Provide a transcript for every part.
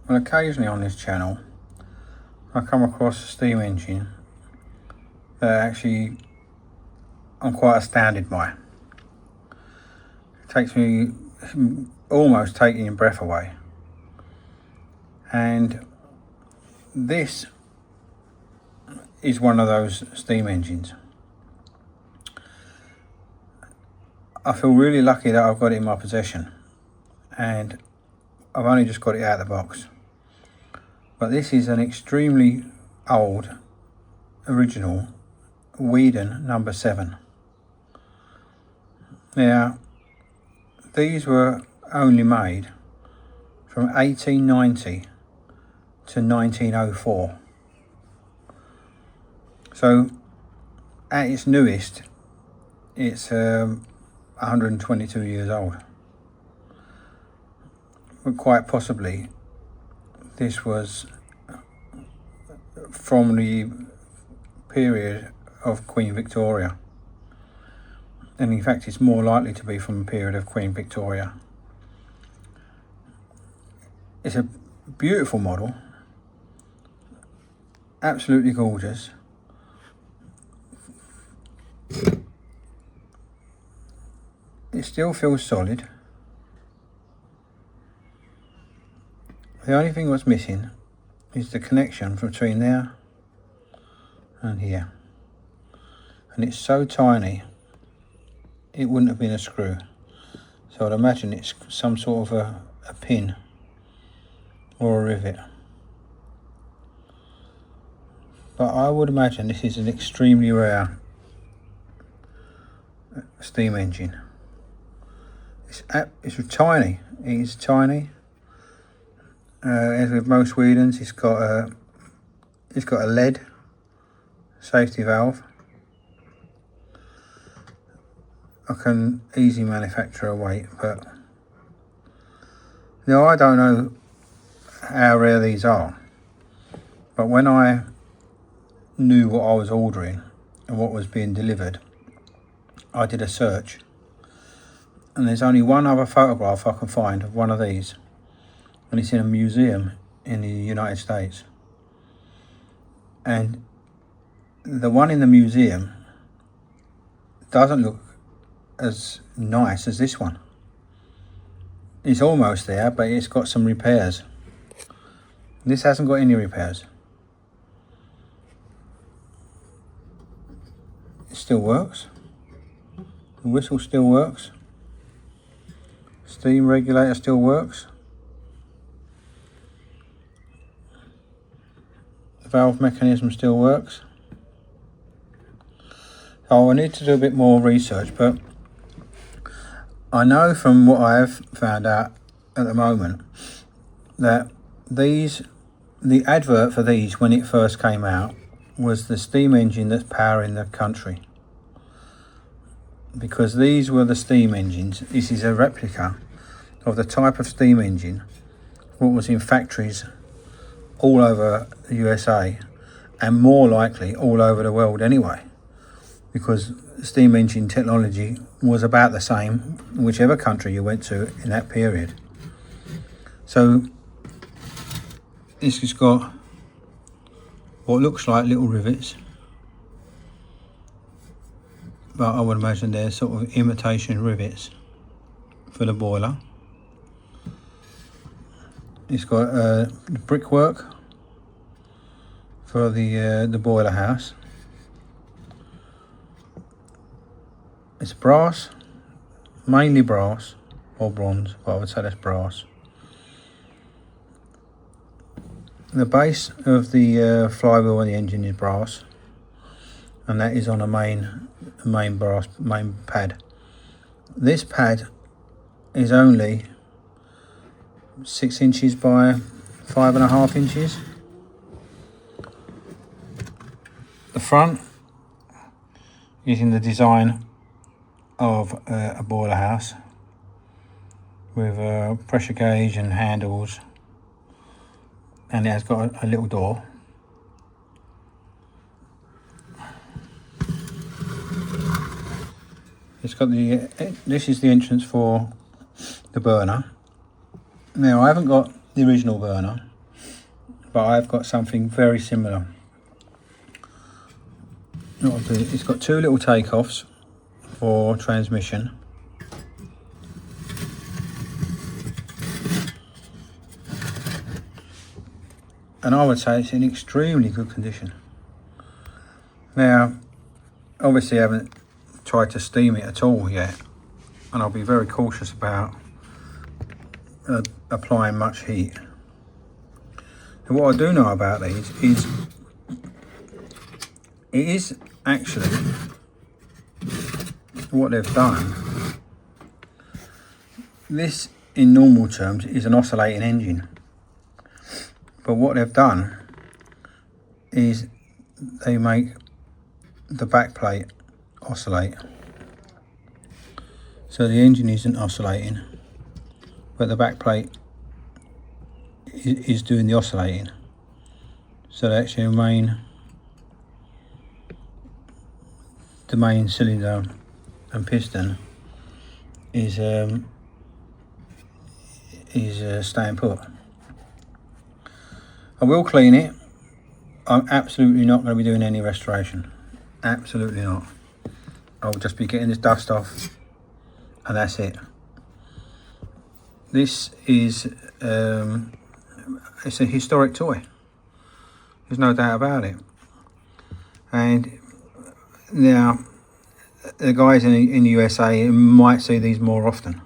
Well, occasionally on this channel I come across a steam engine that actually I'm quite astounded by. It takes me almost taking your breath away. And this is one of those steam engines. I feel really lucky that I've got it in my possession, and I've only just got it out of the box. But this is an extremely old, original Weeden number 7. Now, these were only made from 1890 to 1904. So, at its newest, it's 122 years old. But quite possibly, this was from the period of Queen Victoria. And in fact, it's more likely to be from the period of Queen Victoria. It's a beautiful model, absolutely gorgeous. It still feels solid. The only thing that's missing is the connection between there and here. And it's so tiny, it wouldn't have been a screw. So I'd imagine it's some sort of a pin or a rivet. But I would imagine this is an extremely rare steam engine. It's tiny. It is tiny. As with most Weedens, it's got a lead safety valve. I can easily manufacture a weight, but now I don't know how rare these are. But when I knew what I was ordering and what was being delivered, I did a search. And there's only one other photograph I can find of one of these, and it's in a museum in the United States. And the one in the museum doesn't look as nice as this one. It's almost there, but it's got some repairs. This hasn't got any repairs. It still works. The whistle still works. Steam regulator still works. The valve mechanism still works. Oh, I need to do a bit more research, but I know from what I've found out at the moment that the advert for these when it first came out was the steam engine that's powering the country. Because these were the steam engines. This is a replica of the type of steam engine what was in factories all over the USA, and more likely all over the world anyway, because steam engine technology was about the same whichever country you went to in that period. So this has got what looks like little rivets, but I would imagine they're sort of imitation rivets for the boiler. It's got brickwork for the boiler house. It's brass, mainly brass or bronze, but I would say that's brass. The base of the flywheel and the engine is brass, and that is on a main pad. This pad is only 6 inches by 5.5 inches. The front is in the design of a boiler house with a pressure gauge and handles, and it has got a little door. It's got this is the entrance for the burner. Now I haven't got the original burner, but I've got something very similar. It's got two little takeoffs for transmission. And I would say it's in extremely good condition. Now, obviously I haven't tried to steam it at all yet, and I'll be very cautious about applying much heat. And what I do know about these is it is actually what they've done. This, in normal terms, is an oscillating engine. But what they've done is they make the back plate oscillate. So the engine isn't oscillating, but the back plate is doing the oscillating. So that actually the main cylinder and piston is staying put. I will clean it. I'm absolutely not going to be doing any restoration. Absolutely not. I'll just be getting this dust off, and that's it. This is it's a historic toy. There's no doubt about it. And now the guys in the USA might see these more often,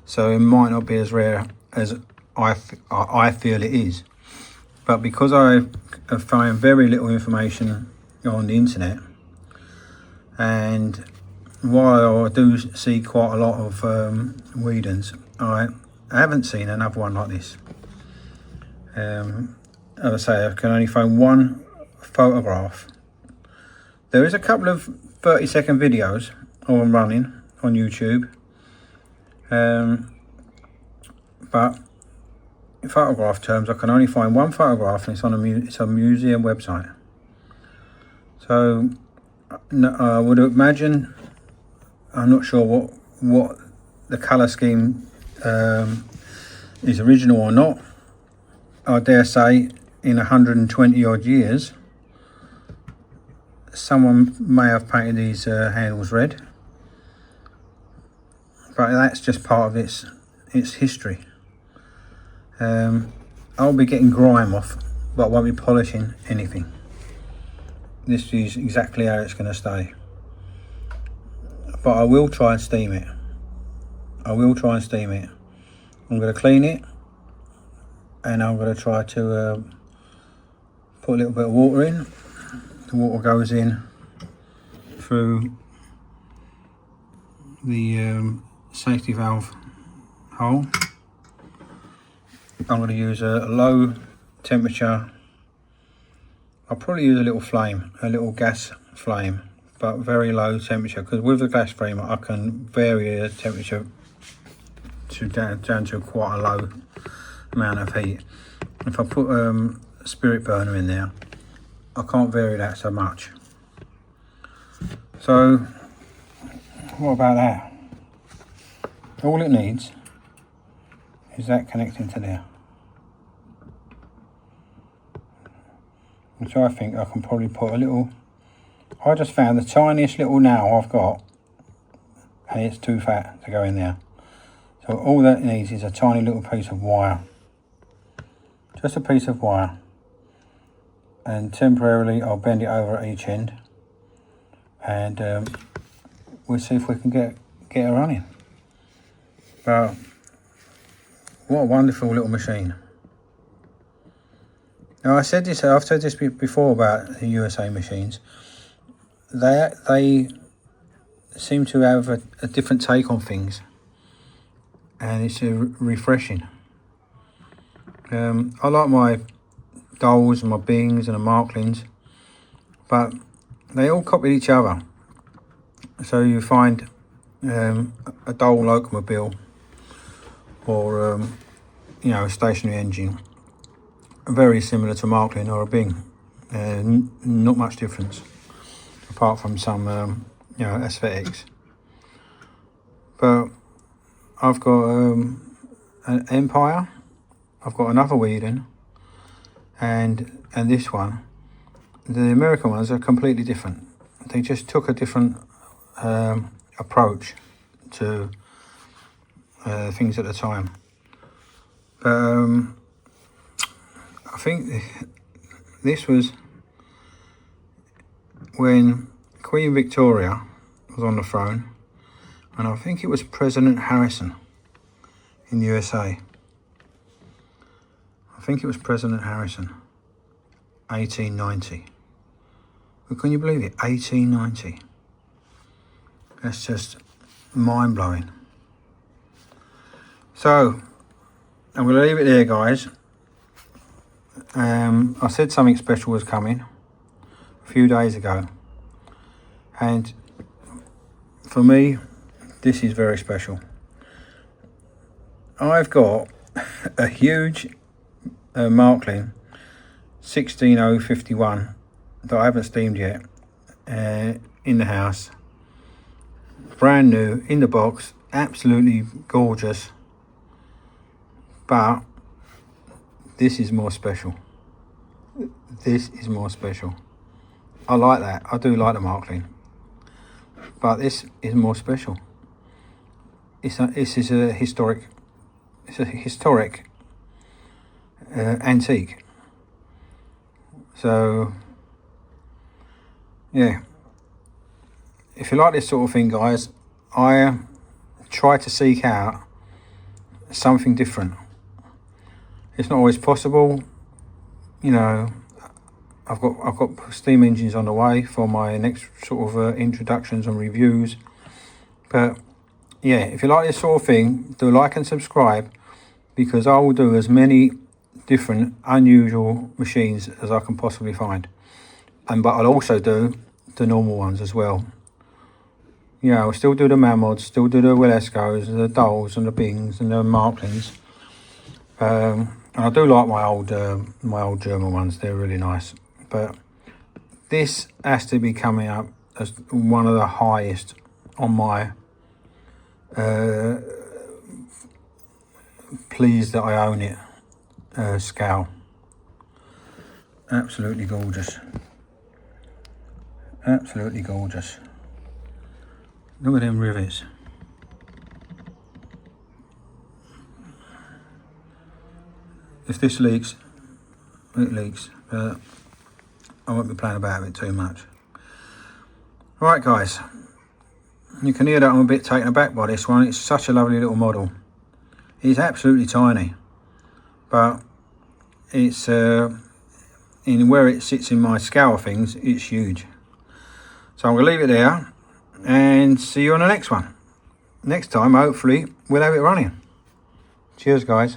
so it might not be as rare as I feel it is. But because I find very little information on the internet, and while I do see quite a lot of Weedens, I haven't seen another one like this. As I say, I can only find one photograph. There is a couple of 30-second videos I'm running on YouTube, but in photograph terms, I can only find one photograph, and it's on a museum website. So I would imagine, I'm not sure what the colour scheme is original or not. I dare say in 120 odd years someone may have painted these handles red, but that's just part of its history. I'll be getting grime off, but I won't be polishing anything. This is exactly how it's going to stay. But I will try and steam it. I'm going to clean it, and I'm going to try to put a little bit of water in. The water goes in through the safety valve hole. I'm going to use a low temperature. I'll probably use a little gas flame, but very low temperature, because with the gas flame I can vary the temperature down to quite a low amount of heat. If I put a spirit burner in there, I can't vary that so much. So what about that? All it needs is that connecting to there, which I think I can probably put a little. I just found the tiniest little nail I've got, and it's too fat to go in there. So all that needs is a tiny little piece of wire, just a piece of wire, and temporarily I'll bend it over at each end, and we'll see if we can get it running. But what a wonderful little machine. Now I've said this before about the USA machines. They seem to have a different take on things, and it's refreshing. I like my Doles and my Bings and the Marklins, but they all copied each other. So you find a Dole locomobile or a stationary engine very similar to Marklin or a Bing, not much difference apart from some aesthetics. But I've got an Empire, I've got another Weeden, and this one, the American ones are completely different. They just took a different approach to things at the time. But I think this was when Queen Victoria was on the throne, and I think it was President Harrison in the USA. I think it was President Harrison, 1890. But can you believe it? 1890. That's just mind-blowing. So, I'm going to leave it there, guys. I said something special was coming a few days ago. And for me, this is very special. I've got a huge Marklin 16051 that I haven't steamed yet in the house. Brand new, in the box, absolutely gorgeous. But this is more special. This is more special. I like that. I do like the Marklin. But this is more special. This is a historic. It's a historic antique. So yeah, if you like this sort of thing, guys, I try to seek out something different. It's not always possible, you know. I've got steam engines on the way for my next sort of introductions and reviews. But yeah, if you like this sort of thing, do like and subscribe, because I will do as many different unusual machines as I can possibly find. But I'll also do the normal ones as well. You know, I'll still do the Mamods, still do the Willescos, the Dolls and the Bings and the Marklins. And I do like my old German ones. They're really nice. But this has to be coming up as one of the highest on my pleased that I own it scale. Absolutely gorgeous. Absolutely gorgeous. Look at them rivets. If this leaks, it leaks. But I won't be playing about with it too much. Right, guys. You can hear that I'm a bit taken aback by this one. It's such a lovely little model. It's absolutely tiny, but it's in where it sits in my scale of things, it's huge. So I'm going to leave it there and see you on the next one. Next time, hopefully, we'll have it running. Cheers, guys.